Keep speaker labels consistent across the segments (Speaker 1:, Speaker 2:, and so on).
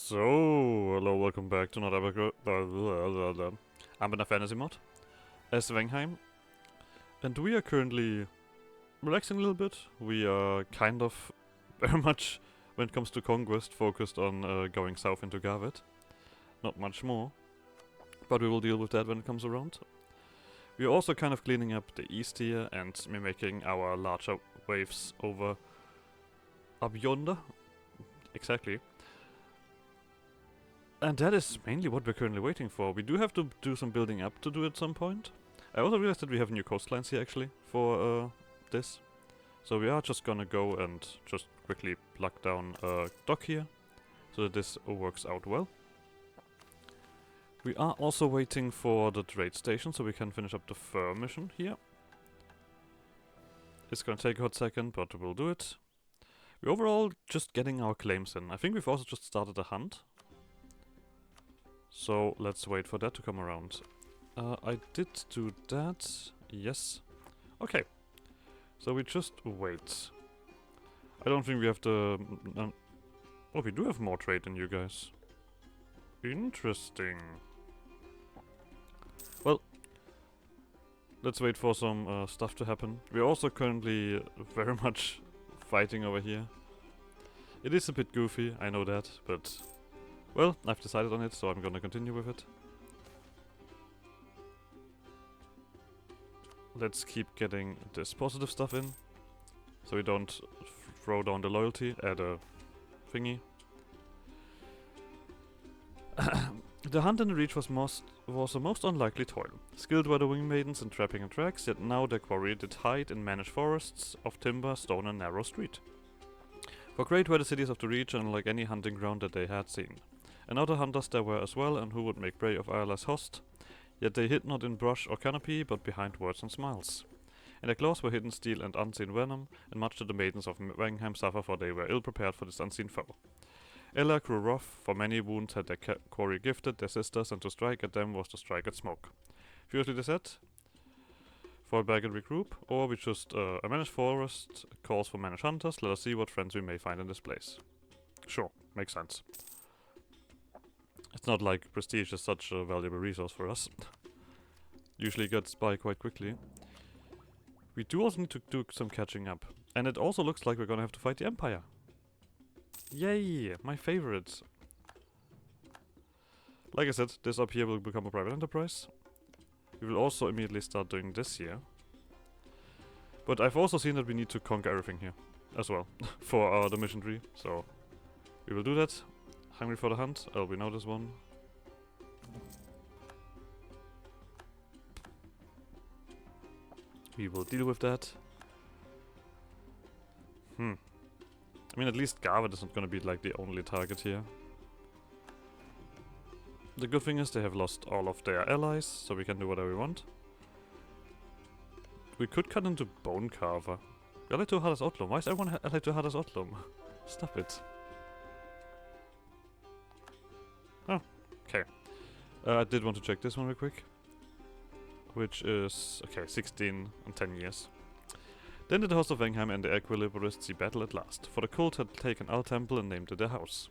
Speaker 1: So, hello, welcome back to another Anbennar fantasy mod as Vængheim, and we are currently relaxing a little bit. We are kind of very much, when it comes to conquest, focused on going south into Garvet. Not much more, but we will deal with that when it comes around. We are also kind of cleaning up the east here and mimicking our larger waves over up yonder. Exactly. And that is mainly what we're currently waiting for. We do have to do some building up to do at some point. I also realized that we have new coastlines here actually for this. So we are just gonna go and just quickly plug down a dock here, so that this works out well. We are also waiting for the trade station so we can finish up the fur mission here. It's gonna take a hot second, but we'll do it. We're overall just getting our claims in. I think we've also just started a hunt. So let's wait for that to come around. I did do that. Yes. Okay. So we just wait. I don't think we have the... oh, we do have more trade than you guys. Interesting. Well, let's wait for some stuff to happen. We're also currently very much fighting over here. It is a bit goofy, I know that, but... well, I've decided on it, so I'm gonna continue with it. Let's keep getting this positive stuff in, so we don't throw down the loyalty at a thingy. The hunt in the reach was the most unlikely toil. Skilled were the wing maidens in trapping and tracks, yet now their quarry did hide in managed forests of timber, stone and narrow street. For great were the cities of the region, unlike any hunting ground that they had seen. And other hunters there were as well, and who would make prey of Isla's host. Yet they hid not in brush or canopy, but behind words and smiles. In their claws were hidden steel and unseen venom, and much did the maidens of Vængheim suffer, for they were ill prepared for this unseen foe. Ella grew rough, for many wounds had their quarry gifted their sisters, and to strike at them was to strike at smoke. Furiously they said, fall back and regroup, or we just a managed forest calls for managed hunters, let us see what friends we may find in this place. Sure, makes sense. It's not like prestige is such a valuable resource for us. Usually gets by quite quickly. We do also need to do some catching up. And it also looks like we're gonna have to fight the Empire. Yay! My favorite. Like I said, this up here will become a private enterprise. We will also immediately start doing this here. But I've also seen that we need to conquer everything here as well for the mission tree. So we will do that. Hungry for the hunt? Oh, we know this one. We will deal with that. I mean, at least Garvet is not gonna be like the only target here. The good thing is they have lost all of their allies, so we can do whatever we want. We could cut into Bone Carver. Allied to Hades Otlum. Why is everyone allied to Hades Otlum? Stop it. Oh, okay. I did want to check this one real quick. Which is, okay, 16 and 10 years. Then did the host of Vængheim and the Equilibrists see battle at last, for the cult had taken Al Temple and named it their house.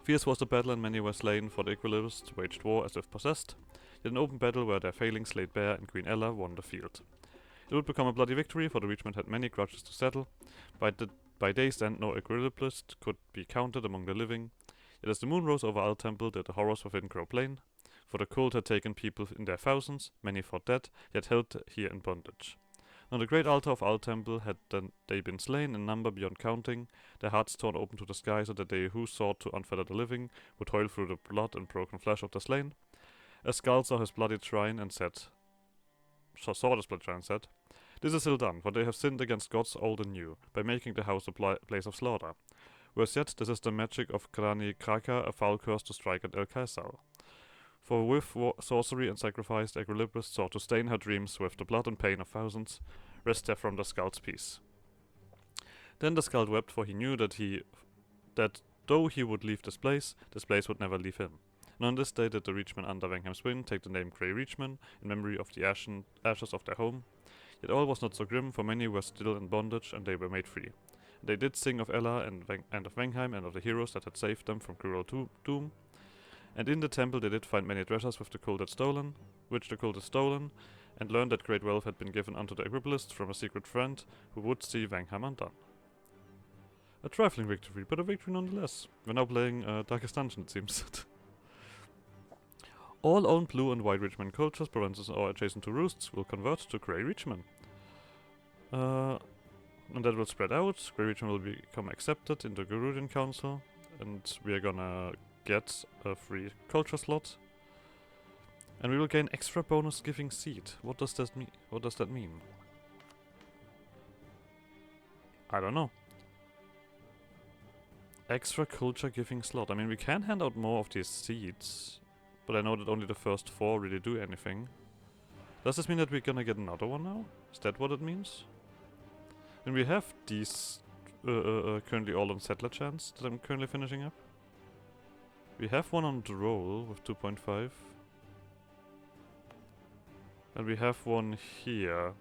Speaker 1: Fierce was the battle and many were slain, for the Equilibrists waged war as if possessed, yet an open battle where their failings laid bare and Queen Ella won the field. It would become a bloody victory, for the Reachman had many grudges to settle. By day's end no Equilibrist could be counted among the living, yet as the moon rose over Al Temple did the horrors within grow plain, for the cult had taken people in their thousands, many fought dead, yet held here in bondage. On the great altar of Al Temple had they been slain in number beyond counting, their hearts torn open to the sky, so that they who sought to unfetter the living would toil through the blood and broken flesh of the slain. A skull saw his bloody shrine and said, "This is ill done, for they have sinned against gods old and new, by making the house a place of slaughter. Worse yet, this is the magic of Krani Kraka, a foul curse to strike at El Kaisal. For with sorcery and sacrifice, the Equilibrists sought to stain her dreams with the blood and pain of thousands. Rest there from the skull's peace." Then the skull wept, for he knew that though he would leave this place would never leave him. And on this day did the Reachmen under Vængheim's wing take the name Grey Reachmen, in memory of the ashes of their home. Yet all was not so grim, for many were still in bondage, and they were made free. They did sing of Ella and of Vængheim and of the heroes that had saved them from cruel doom. And in the temple they did find many treasures which the cult had stolen, and learned that great wealth had been given unto the Agripolists from a secret friend who would see Vængheim undone. A trifling victory, but a victory nonetheless. We're now playing Darkest Dungeon, it seems. All owned blue and white Richman cultures, provinces or adjacent to roosts, will convert to grey Richman. And that will spread out. Grey Richman will become accepted in the Gerudian Council, and we are gonna get a free culture slot. And we will gain extra bonus giving seed. What does that mean? What does that mean? I don't know. Extra culture giving slot. I mean, we can hand out more of these seeds, but I know that only the first 4 really do anything. Does this mean that we're gonna get another one now? Is that what it means? And we have these currently all on settler chance that I'm currently finishing up. We have one on the roll with 2.5. And we have one here.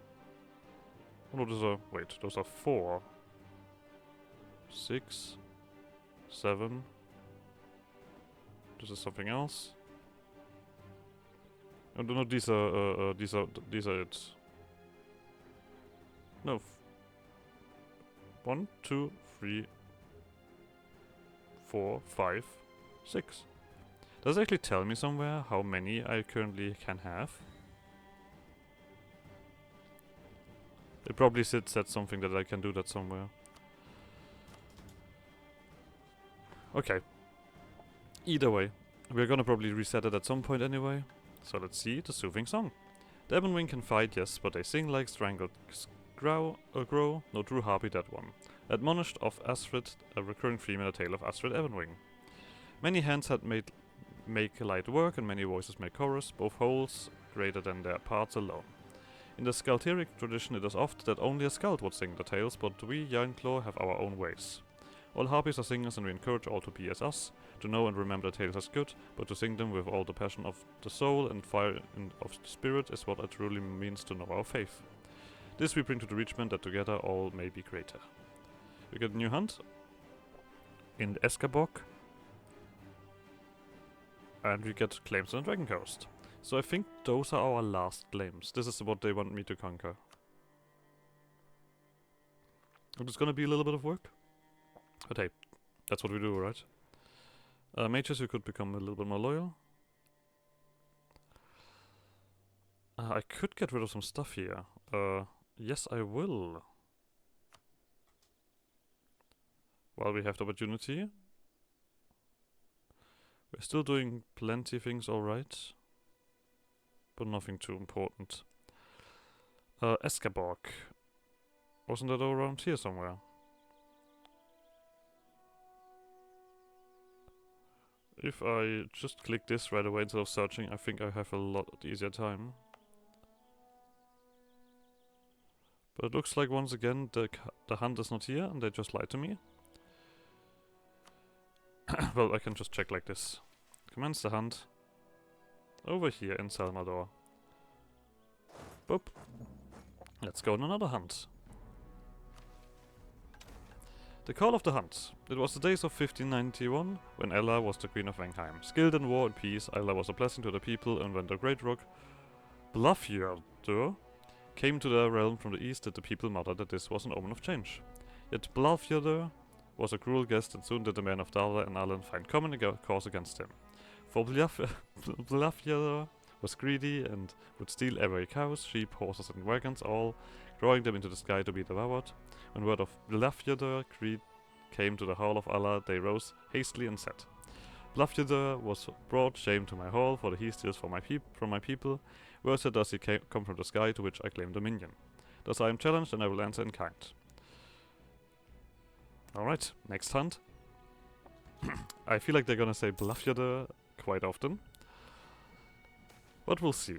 Speaker 1: Oh no, those are 4. 6. 7. This is something else. Oh no, these are it. No. 1, 2, 3, 4, 5, 6. Does it actually tell me somewhere how many I currently can have? It probably said something that I can do that somewhere. Okay. Either way, we're gonna probably reset it at some point anyway. So let's see the soothing song. The Ebonwing can fight, yes, but they sing like strangled grow, no true harpy that one. Admonished of Astrid, a recurring theme in the tale of Astrid Ebonwing. Many hands had make light work, and many voices make chorus, both wholes greater than their parts alone. In the Skalteric tradition it is oft that only a skald would sing the tales, but we Yarnclaw have our own ways. All harpies are singers, and we encourage all to be as us, to know and remember the tales as good, but to sing them with all the passion of the soul and fire of the spirit is what it truly means to know our faith. This we bring to the Reachman, that together all may be greater. We get a new hunt in the Escabok, and we get claims on the Dragon Coast. So I think those are our last claims. This is what they want me to conquer. It's gonna be a little bit of work. But hey, that's what we do, right? Mages who could become a little bit more loyal. I could get rid of some stuff here. Yes, I will. While we have the opportunity. We're still doing plenty things alright. But nothing too important. Escabok. Wasn't that all around here somewhere? If I just click this right away instead of searching, I think I have a lot easier time. But it looks like once again the hunt is not here and they just lied to me. Well, I can just check like this. Commence the hunt. Over here in Salmador. Boop. Let's go on another hunt. The Call of the Hunt. It was the days of 1591, when Ella was the Queen of Vængheim. Skilled in war and peace, Ella was a blessing to the people, and when the great rock Blafjordur came to their realm from the east, did the people mutter that this was an omen of change. Yet Blafjordur was a cruel guest, and soon did the men of Darla and Allen find common cause against him. For Blafjordur was greedy and would steal every cows, sheep, horses and wagons, all, drawing them into the sky to be devoured. When word of Blafjordur greed came to the hall of Allah, they rose hastily and said, Blafjordur was brought shame to my hall, for he steals from my people. Where does he come from the sky, to which I claim dominion? Thus I am challenged, and I will answer in kind. Alright, next hunt. I feel like they're gonna say Blafjordur quite often. But we'll see.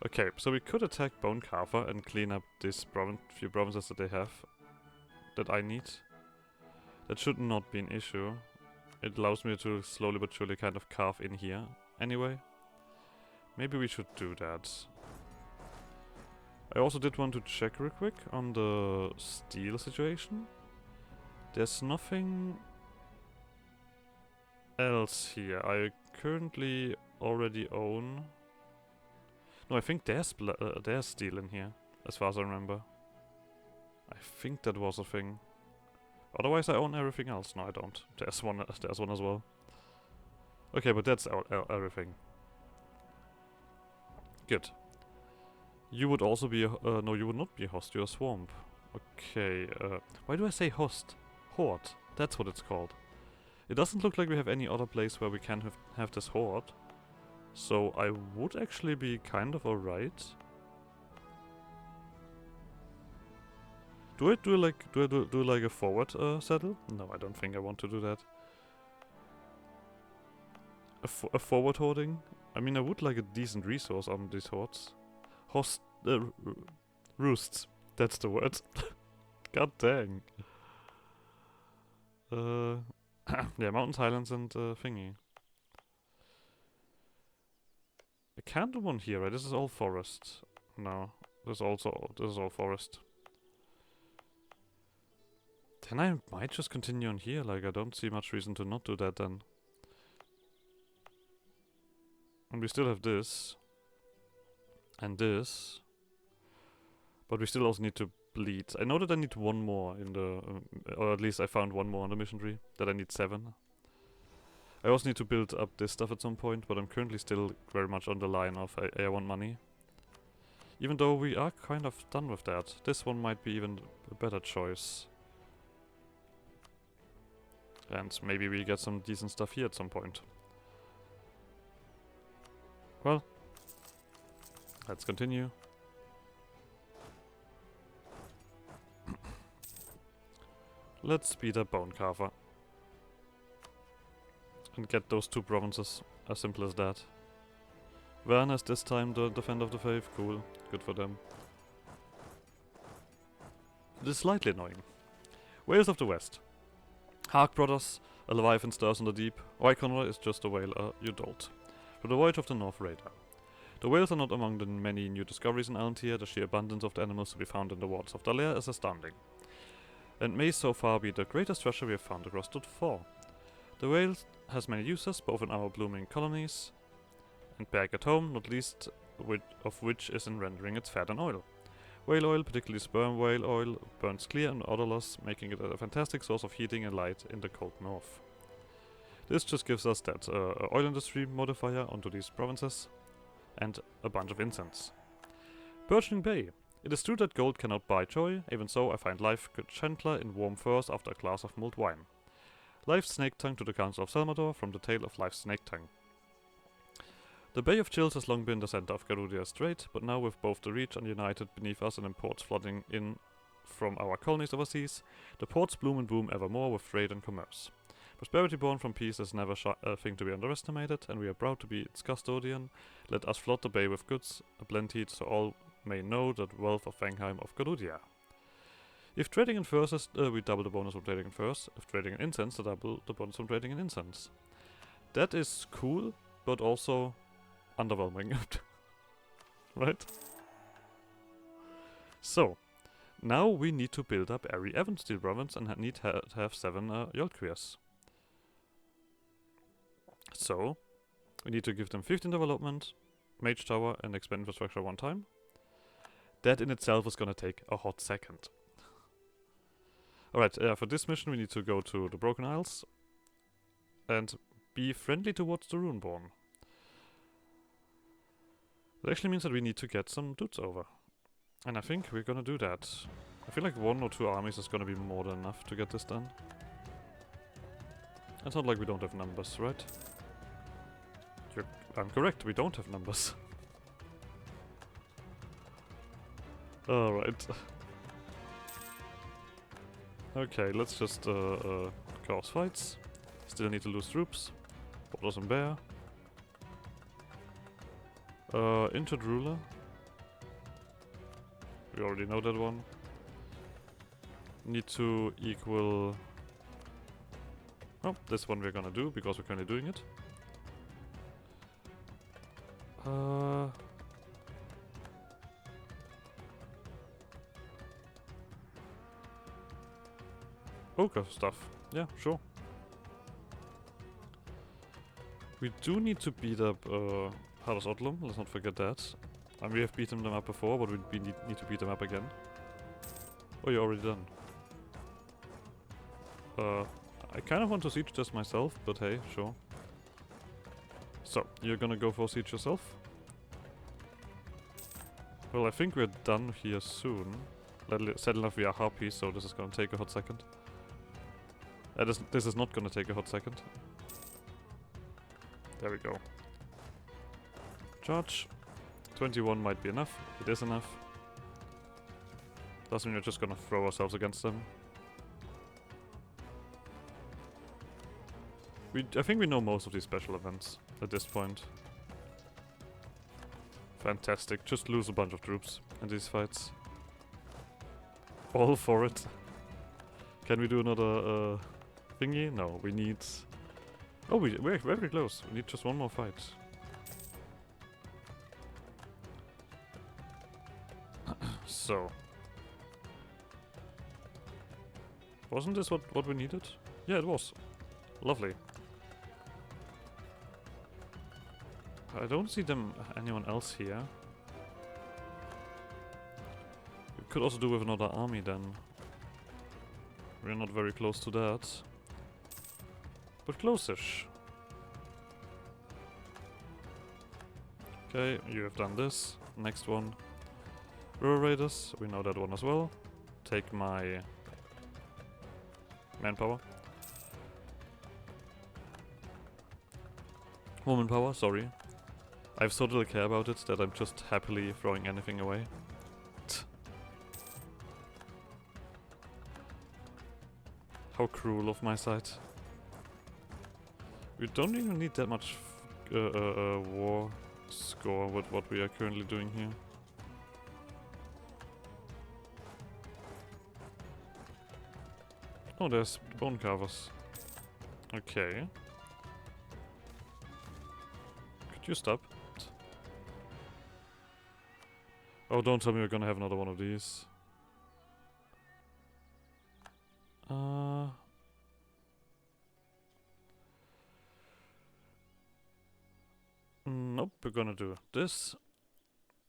Speaker 1: Okay, so we could attack Bone Carver and clean up this few provinces that they have. That I need. That should not be an issue. It allows me to slowly but surely kind of carve in here. Anyway. Maybe we should do that. I also did want to check real quick on the steel situation. There's nothing else here. I currently already own... No, I think there's steel in here, as far as I remember. I think that was a thing. Otherwise I own everything else. No, I don't. There's one as well. Okay, but that's everything. Good. You would also be a... no, you would not be a host. You're a swamp. Okay, why do I say host? Horde. That's what it's called. It doesn't look like we have any other place where we can have this horde. So I would actually be kind of alright. Do I do like a forward saddle? No, I don't think I want to do that. A forward hoarding? I mean, I would like a decent resource on these hordes. Host... roosts. That's the word. God dang. Yeah, mountains, highlands, and thingy. I can't do one here, right? This is all forest. No, this is all forest. Then I might just continue on here. Like, I don't see much reason to not do that then. And we still have this. And this. But we still also need to bleed. I know that I need one more in the... or at least I found one more on the mission tree. That I need 7. I also need to build up this stuff at some point, but I'm currently still very much on the line of I want money. Even though we are kind of done with that. This one might be even a better choice. And maybe we get some decent stuff here at some point. Well, let's continue. Let's speed up Bone Carver. And get those 2 provinces. As simple as that. Vern has this time the Defender of the Faith. Cool. Good for them. It is slightly annoying. Whales of the West. Hark Brothers, a Leviathan stirs in the deep. Wyconor is just a whale, you dolt. For the voyage of the North Raider. The whales are not among the many new discoveries in Alantir. The sheer abundance of the animals to be found in the waters of Daler is astounding. And may so far be the greatest treasure we have found across the 4. The whale has many uses, both in our blooming colonies and back at home, not least of which is in rendering its fat and oil. Whale oil, particularly sperm whale oil, burns clear and odorless, making it a fantastic source of heating and light in the cold north. This just gives us that oil industry modifier onto these provinces, and a bunch of incense. Burgeoning Bay. It is true that gold cannot buy joy, even so I find life gentler in warm furs after a glass of mulled wine. Life's snake tongue to the Council of Salmador from the tale of Life's snake tongue. The Bay of Chills has long been the center of Garudia Strait, but now with both the Reach united beneath us and imports flooding in from our colonies overseas, the ports bloom and boom evermore with trade and commerce. Prosperity born from peace is never a thing to be underestimated, and we are proud to be its custodian. Let us flood the bay with goods, plenty, so all may know the wealth of Vængheim of Garudia. If trading in furs is, we double the bonus from trading in furs. If trading in incense, double the bonus from trading in incense. That is cool, but also underwhelming. Right? So, now we need to build up every Evansteel province and need to have 7 Yolkviers. So, we need to give them 15 development, Mage Tower, and expand infrastructure 1 time. That in itself is gonna take a hot second. Alright, for this mission we need to go to the Broken Isles and be friendly towards the Runeborn. That actually means that we need to get some dudes over. And I think we're gonna do that. I feel like 1 or 2 armies is gonna be more than enough to get this done. It's not like we don't have numbers, right? I'm correct, we don't have numbers. Alright. Okay, let's just cause fights. Still need to lose troops. Borders and Bear. Injured Ruler. We already know that one. Need to equal... Oh, this one we're gonna do, because we're currently doing it. ogre stuff. Yeah, sure. We do need to beat up Hardus Odlum, let's not forget that. And we have beaten them up before, but we need to beat them up again. Oh, you're already done. I kind of want to siege this myself, but hey, sure. So, you're gonna go for siege yourself? Well, I think we're done here soon. Sadly enough, we are harpies, so this is gonna take a hot second. This is not gonna take a hot second. There we go. Charge. 21 might be enough. It is enough. Doesn't mean we're just gonna throw ourselves against them. I think we know most of these special events at this point. Fantastic. Just lose a bunch of troops in these fights. All for it. Can we do another thingy? No, we need... Oh, we're very close. We need just one more fight. So. Wasn't this what we needed? Yeah, it was. Lovely. I don't see anyone else here. We could also do with another army then. We're not very close to that. But close-ish. Okay, you have done this. Next one. Rural Raiders, we know that one as well. Take my manpower. Woman power, sorry. I have so little care about it that I'm just happily throwing anything away. How cruel of my side. We don't even need that much war score with what we are currently doing here. Oh, there's bone carvers. Okay. Could you stop? Oh, don't tell me we're gonna have another one of these. Nope, we're gonna do this.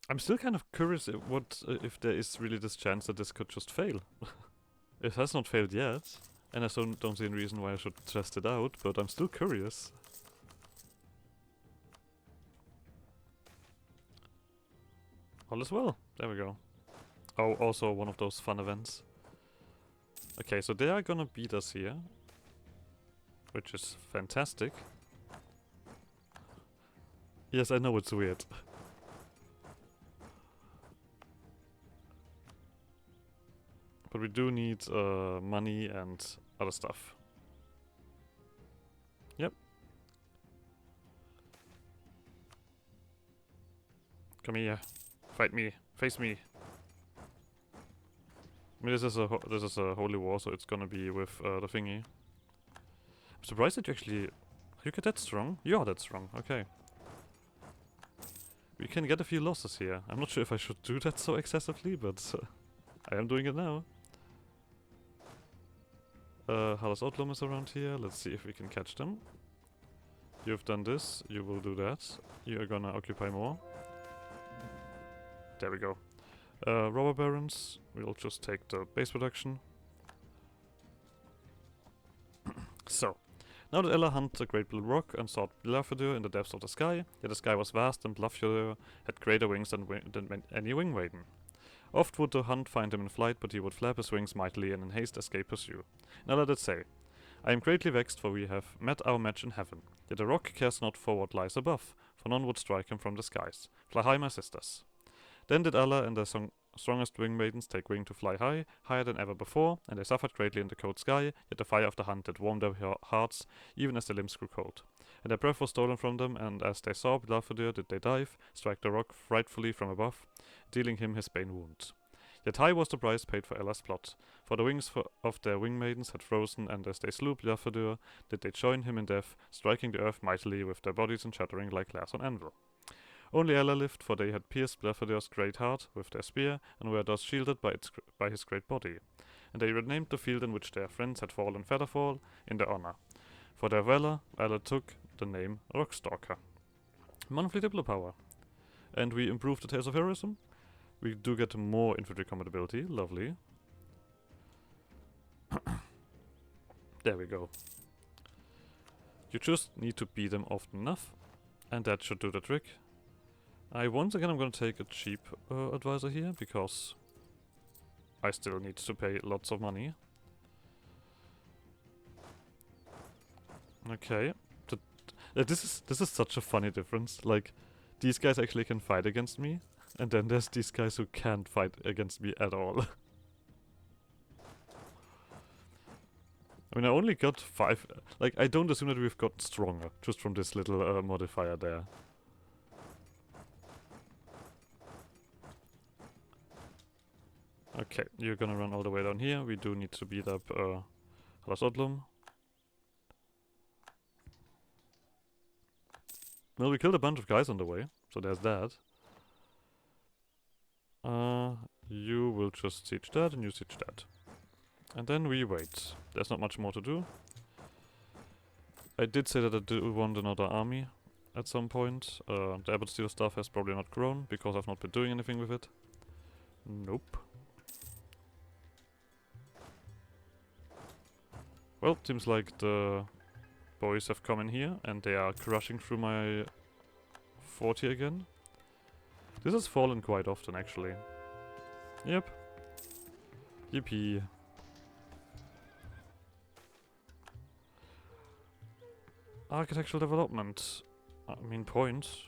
Speaker 1: I'm still kind of curious if there is really this chance that this could just fail. It has not failed yet, and I don't see any reason why I should test it out, but I'm still curious. All is well. There we go. Oh, also one of those fun events. Okay, so they are gonna beat us here. Which is fantastic. Yes, I know it's weird. But we do need money and other stuff. Yep. Come here. Fight me. Face me. I mean, this is a holy war, so it's gonna be with the thingy. I'm surprised that you actually... Are you that strong? You are that strong, okay. We can get a few losses here. I'm not sure if I should do that so excessively, but I am doing it now. Hardus Odlum is around here. Let's see if we can catch them. You've done this. You will do that. You are gonna occupy more. There we go. Robber Barons. We'll just take the base production. So. Now that Ella hunted a great blue rock and sought Blafurdur in the depths of the sky, yet the sky was vast and Blafurdur had greater wings than any wing maiden. Oft would the hunt find him in flight, but he would flap his wings mightily and in haste escape pursue. Now let it say, I am greatly vexed, for we have met our match in heaven. Yet the rock cares not for what lies above, for none would strike him from the skies. Fly high, my sisters. Then did Allah and their strongest wing maidens take wing to fly high, higher than ever before, and they suffered greatly in the cold sky, yet the fire of the hunt did warm their hearts, even as their limbs grew cold. And their breath was stolen from them, and as they saw Blafurdur did they dive, strike the rock frightfully from above, dealing him his bane wound. Yet high was the price paid for Ella's plot, for the wings of their wing maidens had frozen, and as they slew Blafurdur, did they join him in death, striking the earth mightily with their bodies and shattering like glass on anvil. Only Ella lived, for they had pierced Blafurdur's great heart with their spear, and were thus shielded by his great body. and they renamed the field in which their friends had fallen Featherfall in their honor. For their valor took the name Rockstalker. Monthly Diplo power. And we improved the Tales of Heroism. We do get more infantry compatibility, lovely. There we go. You just need to beat them often enough, and that should do the trick. Once again I'm gonna take a cheap advisor here, because I still need to pay lots of money. Okay. This is such a funny difference. Like, these guys actually can fight against me, and then there's these guys who can't fight against me at all. I mean, I only got 5... Like, I don't assume that we've gotten stronger, just from this little modifier there. Okay, you're gonna run all the way down here. We do need to beat up Halas Odlum. Well, we killed a bunch of guys on the way, so there's that. You will just siege that, and you siege that. And then we wait. There's not much more to do. I did say that I do want another army at some point. The Abbot Steel stuff has probably not grown, because I've not been doing anything with it. Nope. Well, seems like the boys have come in here, and they are crushing through my fort here again. This has fallen quite often, actually. Yep. Yippee. Architectural development. I mean, points.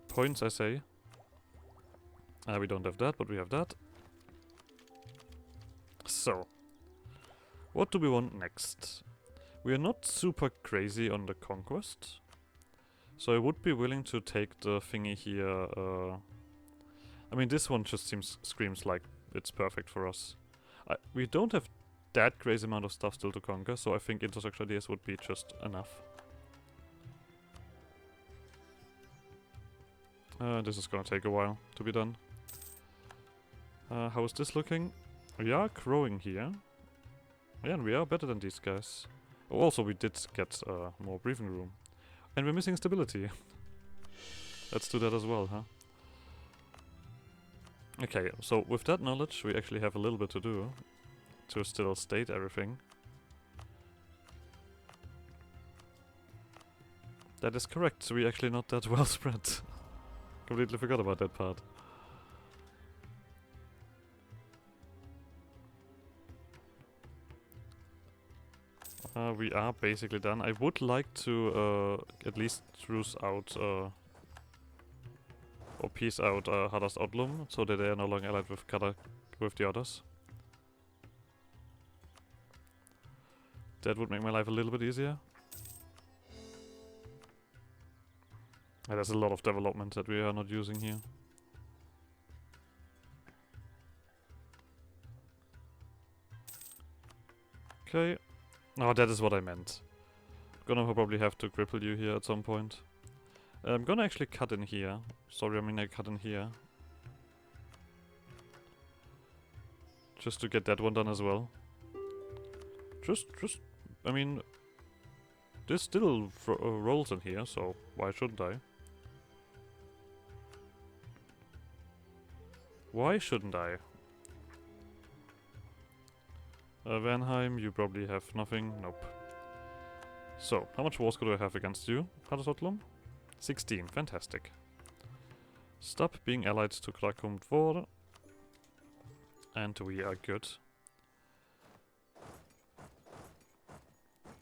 Speaker 1: Points, I say. We don't have that, but we have that. So, what do we want next? We are not super crazy on the conquest, so I would be willing to take the thingy here. I mean, this one just screams like it's perfect for us. We don't have that crazy amount of stuff still to conquer, so I think infrastructure ideas would be just enough. This is gonna take a while to be done. How is this looking? We are growing here. Yeah, and we are better than these guys. Oh, also, we did get more breathing room. And we're missing stability. Let's do that as well, huh? Okay, so with that knowledge, we actually have a little bit to do to still state everything. That is correct, so we're actually not that well spread. Completely forgot about that part. We are basically done. I would like to at least truce out or peace out Hadas Odlum, so that they are no longer allied with the others. That would make my life a little bit easier. And there's a lot of development that we are not using here. Okay. Oh, that is what I meant. Gonna probably have to cripple you here at some point. I'm gonna actually cut in here. Sorry, I mean I cut in here. Just to get that one done as well. I mean, this still rolls in here, so why shouldn't I? Why shouldn't I? Vængheim, you probably have nothing. Nope. So, how much war score do I have against you, Hadas 16. Fantastic. Stop being allied to Krakum 4. And we are good.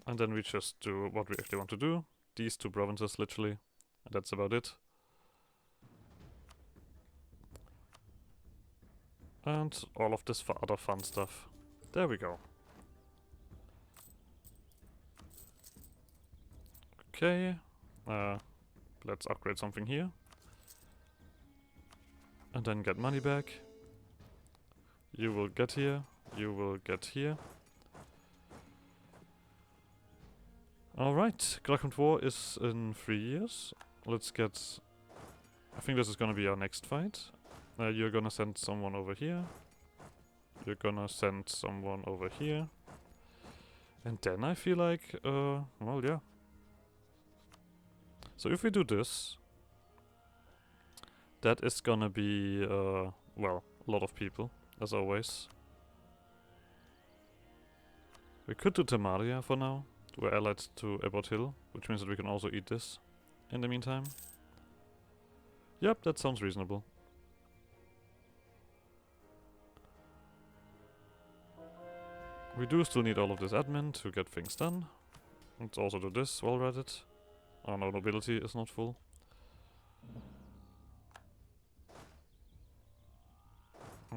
Speaker 1: And then we just do what we actually want to do. These two provinces, literally. And that's about it. And all of this other fun stuff. There we go. Okay. Let's upgrade something here. And then get money back. You will get here. You will get here. Alright. Krakum 4 is in 3 years. Let's get... I think this is gonna be our next fight. You're gonna send someone over here. You're gonna send someone over here. And then I feel like, well, yeah. So if we do this, that is gonna be, well, a lot of people, as always. We could do Tamaria for now. We're allied to Abbot Hill, which means that we can also eat this in the meantime. Yep, that sounds reasonable. We do still need all of this admin to get things done. Let's also do this while we're at it. Oh no, nobility is not full.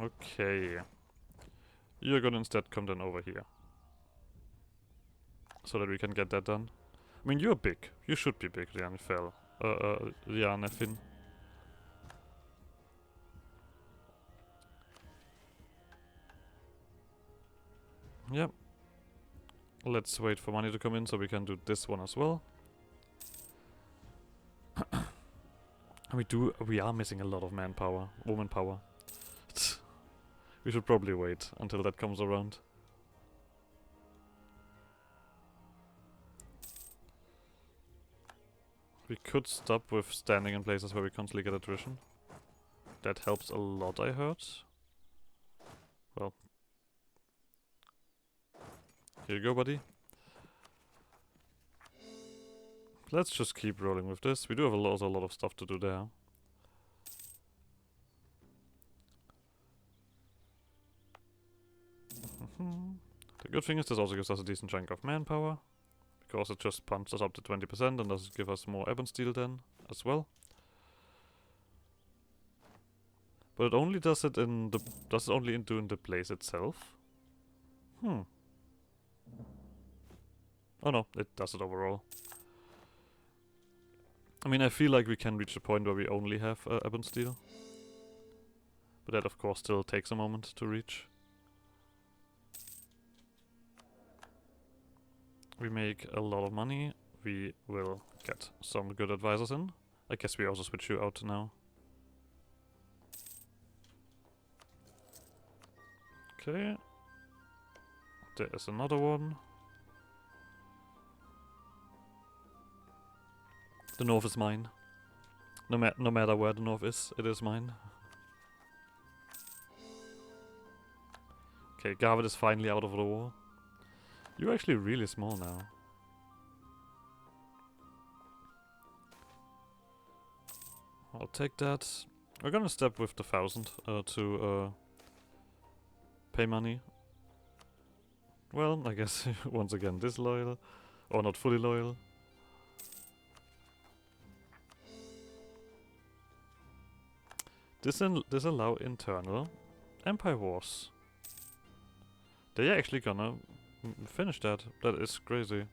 Speaker 1: Okay. You're gonna instead come then over here. So that we can get that done. I mean, you're big. You should be big, Rianefell. Rianefin. Yep. Let's wait for money to come in so we can do this one as well. We are missing a lot of manpower, woman power. We should probably wait until that comes around. We could stop with standing in places where we constantly get attrition. That helps a lot, I heard. Well. Here you go, buddy. Let's just keep rolling with this. We do have also a lot of stuff to do there. The good thing is this also gives us a decent chunk of manpower. Because it just pumps us up to 20% and does give us more ebon steel then as well. But it only does it in the in the place itself? Oh no, it does it overall. I mean, I feel like we can reach a point where we only have ebon steel. But that of course still takes a moment to reach. We make a lot of money. We will get some good advisors in. I guess we also switch you out now. Okay. There is another one. The north is mine. No matter where the north is, it is mine. Okay, Garvet is finally out of the war. You're actually really small now. I'll take that. We're gonna step with the 1000 to pay money. Well, I guess once again disloyal. Or not fully loyal. Disallow internal empire wars. They're actually gonna finish that. That is crazy.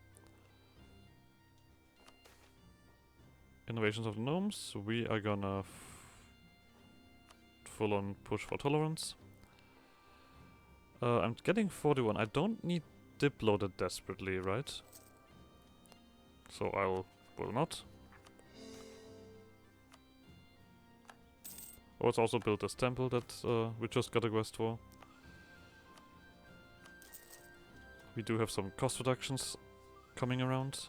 Speaker 1: Innovations of the gnomes. We are gonna full on push for tolerance. I'm getting 41. I don't need Diplo that desperately, right? So will not. Oh, let's also build this temple that we just got a quest for. We do have some cost reductions coming around.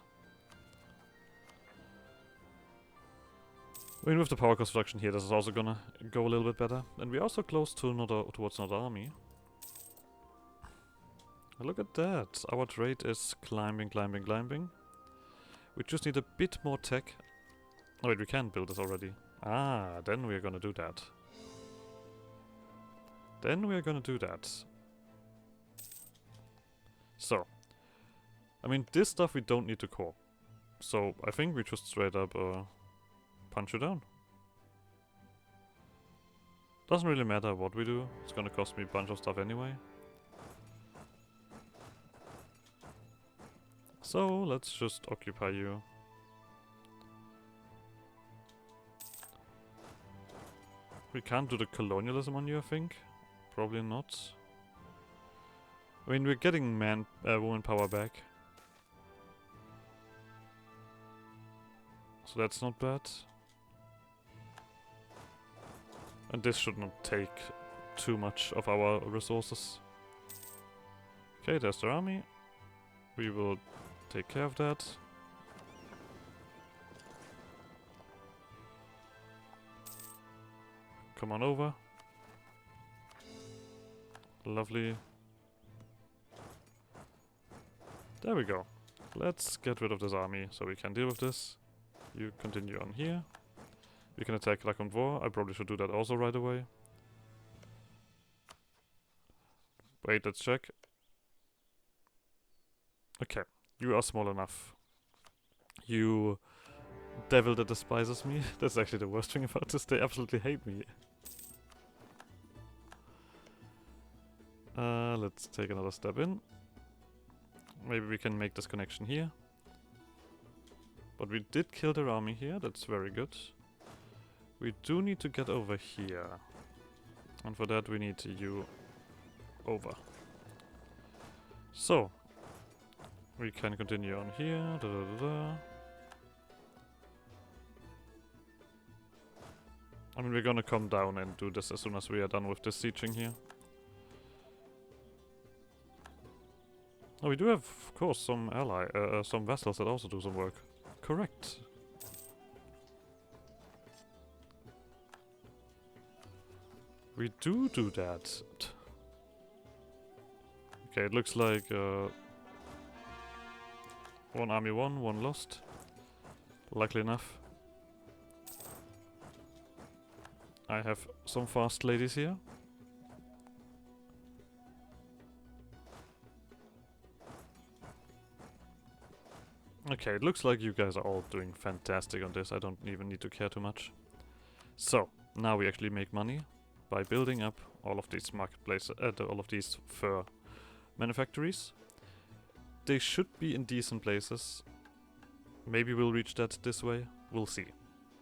Speaker 1: I mean, with the power cost reduction here, this is also gonna go a little bit better. And we're also close to towards another army. Look at that. Our trade is climbing, climbing, climbing. We just need a bit more tech. Oh wait, we can build this already. Ah, then we're gonna do that. Then we're gonna do that. So. I mean, this stuff we don't need to core. So, I think we just straight up punch you down. Doesn't really matter what we do. It's gonna cost me a bunch of stuff anyway. So, let's just occupy you. We can't do the colonialism on you, I think. Probably not. I mean, we're getting woman power back. So that's not bad. And this should not take too much of our resources. Okay, there's their army. We will take care of that. Come on over. Lovely. There we go. Let's get rid of this army so we can deal with this. You continue on here. We can attack La Convoi. I probably should do that also right away. Wait, let's check. Okay, you are small enough. You devil that despises me. That's actually the worst thing about this. They absolutely hate me. Let's take another step in. Maybe we can make this connection here. But we did kill their army here. That's very good. We do need to get over here. And for that we need you over. So, we can continue on here. Da, da, da, da. I mean, we're gonna come down and do this as soon as we are done with this sieging here. Oh, we do have, of course, some some vessels that also do some work. Correct. We do that. Okay, it looks like one army won, one lost. Likely enough. I have some fast ladies here. Okay, it looks like you guys are all doing fantastic on this. I don't even need to care too much. So, now we actually make money by building up all of these marketplaces, all of these fur manufactories. They should be in decent places. Maybe we'll reach that this way. We'll see.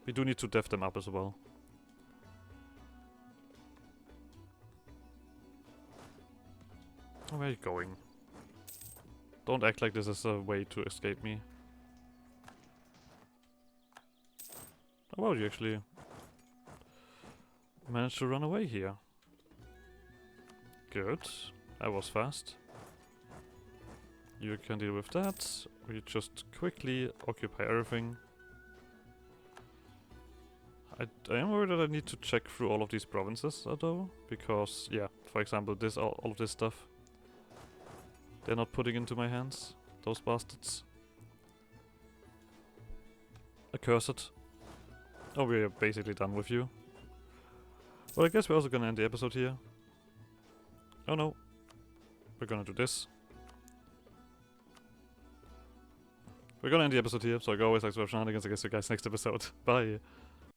Speaker 1: We do need to dev them up as well. Where are you going? Don't act like this is a way to escape me. Oh wow, you actually managed to run away here. Good. That was fast. You can deal with that. We just quickly occupy everything. I am worried that I need to check through all of these provinces though, because yeah, for example, this all of this stuff they're not putting into my hands, those bastards. Accursed. Oh, we're basically done with you. Well, I guess we're also gonna end the episode here. Oh no. We're gonna do this. We're gonna end the episode here, so like always, thanks for watching. I guess you guys next episode. Bye.